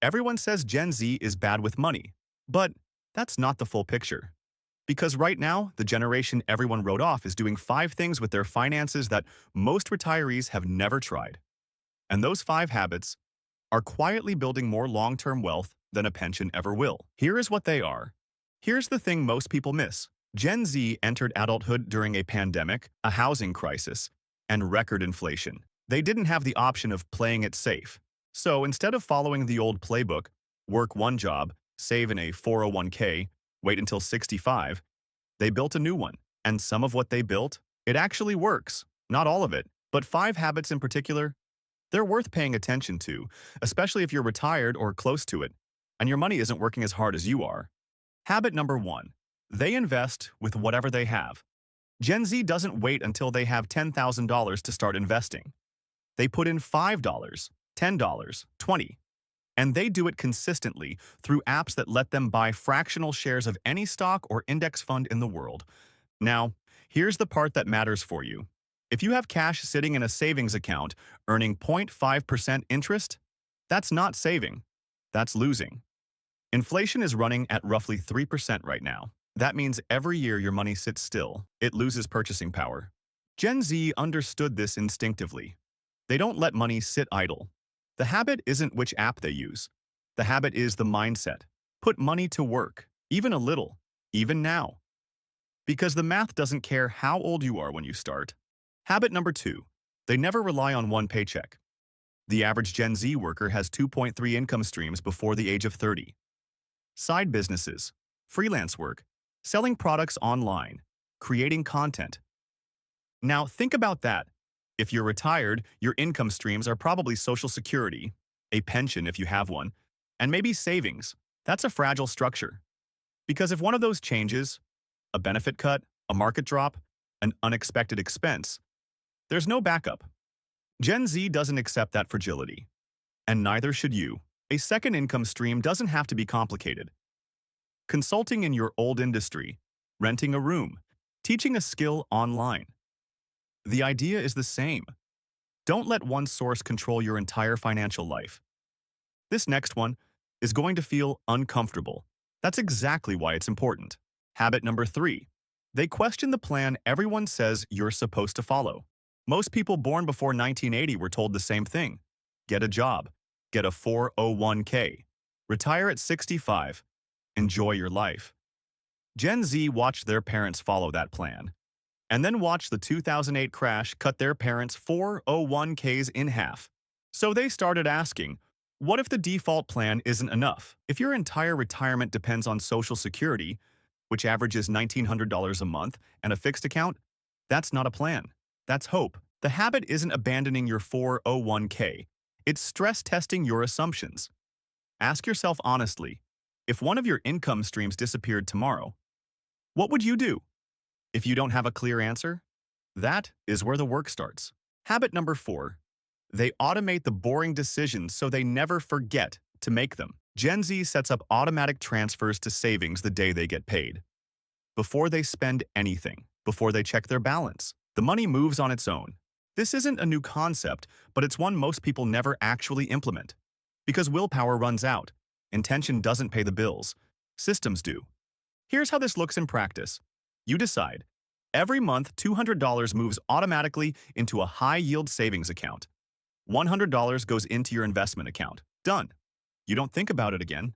Everyone says Gen Z is bad with money, but that's not the full picture. Because right now, the generation everyone wrote off is doing 5 things with their finances that most retirees have never tried. And those 5 habits are quietly building more long-term wealth than a pension ever will. Here is what they are. Here's the thing most people miss. Gen Z entered adulthood during a pandemic, a housing crisis, and record inflation. They didn't have the option of playing it safe. So instead of following the old playbook, work one job, save in a 401k, wait until 65, they built a new one. And some of what they built, it actually works. Not all of it, but 5 habits in particular, they're worth paying attention to, especially if you're retired or close to it, and your money isn't working as hard as you are. Habit number 1. They invest with whatever they have. Gen Z doesn't wait until they have $10,000 to start investing. They put in $5, $10, $20, and they do it consistently through apps that let them buy fractional shares of any stock or index fund in the world. Now, here's the part that matters for you. If you have cash sitting in a savings account earning 0.5% interest, that's not saving, that's losing. Inflation is running at roughly 3% right now. That means every year your money sits still, it loses purchasing power. Gen Z understood this instinctively. They don't let money sit idle. The habit isn't which app they use. The habit is the mindset. Put money to work, even a little, even now. Because the math doesn't care how old you are when you start. Habit number 2. They never rely on one paycheck. The average Gen Z worker has 2.3 income streams before the age of 30. Side businesses, freelance work, selling products online, creating content. Now think about that. If you're retired, your income streams are probably Social Security, a pension if you have one, and maybe savings. That's a fragile structure. Because if one of those changes, a benefit cut, a market drop, an unexpected expense, there's no backup. Gen Z doesn't accept that fragility. And neither should you. A second income stream doesn't have to be complicated. Consulting in your old industry, renting a room, teaching a skill online. The idea is the same. Don't let one source control your entire financial life. This next one is going to feel uncomfortable. That's exactly why it's important. Habit number 3. They question the plan everyone says you're supposed to follow. Most people born before 1980 were told the same thing. Get a job. Get a 401k. Retire at 65. Enjoy your life. Gen Z watched their parents follow that plan, and then watched the 2008 crash cut their parents' 401ks in half. So they started asking, what if the default plan isn't enough? If your entire retirement depends on Social Security, which averages $1,900 a month, and a fixed account, that's not a plan. That's hope. The habit isn't abandoning your 401k. It's stress testing your assumptions. Ask yourself honestly, if one of your income streams disappeared tomorrow, what would you do? If you don't have a clear answer, that is where the work starts. Habit number 4. They automate the boring decisions so they never forget to make them. Gen Z sets up automatic transfers to savings the day they get paid. Before they spend anything, before they check their balance, the money moves on its own. This isn't a new concept, but it's one most people never actually implement. Because willpower runs out. Intention doesn't pay the bills. Systems do. Here's how this looks in practice. You decide. Every month, $200 moves automatically into a high-yield savings account. $100 goes into your investment account. Done. You don't think about it again.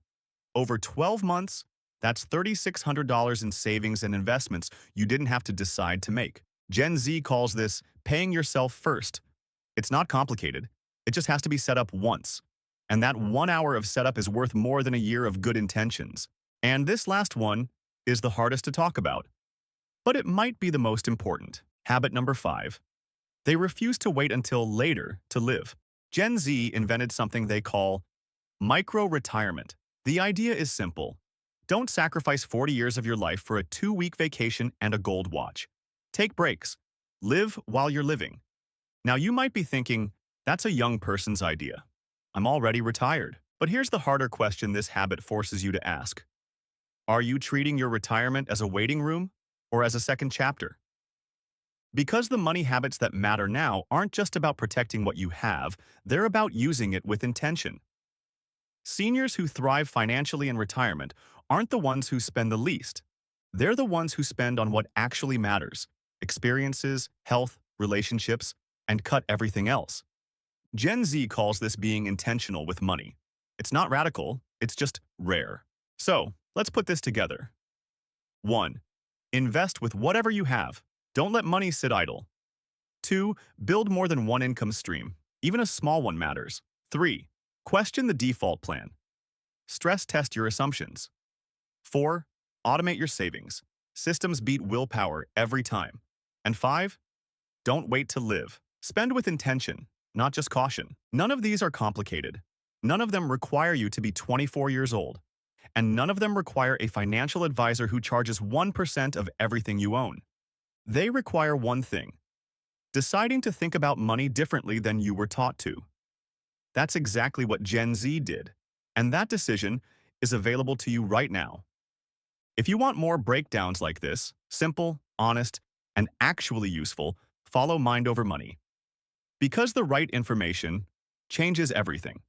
Over 12 months, that's $3,600 in savings and investments you didn't have to decide to make. Gen Z calls this paying yourself first. It's not complicated. It just has to be set up once. And that 1 hour of setup is worth more than a year of good intentions. And this last one is the hardest to talk about. But it might be the most important. Habit number 5. They refuse to wait until later to live. Gen Z invented something they call micro-retirement. The idea is simple. Don't sacrifice 40 years of your life for a 2-week vacation and a gold watch. Take breaks. Live while you're living. Now you might be thinking, that's a young person's idea. I'm already retired. But here's the harder question this habit forces you to ask. Are you treating your retirement as a waiting room or as a second chapter? Because the money habits that matter now aren't just about protecting what you have, they're about using it with intention. Seniors who thrive financially in retirement aren't the ones who spend the least. They're the ones who spend on what actually matters: experiences, health, relationships, and cut everything else. Gen Z calls this being intentional with money. It's not radical, it's just rare. So, let's put this together. 1. Invest with whatever you have. Don't let money sit idle. 2. Build more than one income stream. Even a small one matters. 3. Question the default plan. Stress test your assumptions. 4. Automate your savings. Systems beat willpower every time. And 5. Don't wait to live. Spend with intention, not just caution. None of these are complicated. None of them require you to be 24 years old. And none of them require a financial advisor who charges 1% of everything you own. They require one thing: deciding to think about money differently than you were taught to. That's exactly what Gen Z did, and that decision is available to you right now. If you want more breakdowns like this, simple, honest, and actually useful, follow Mind Over Money. Because the right information changes everything.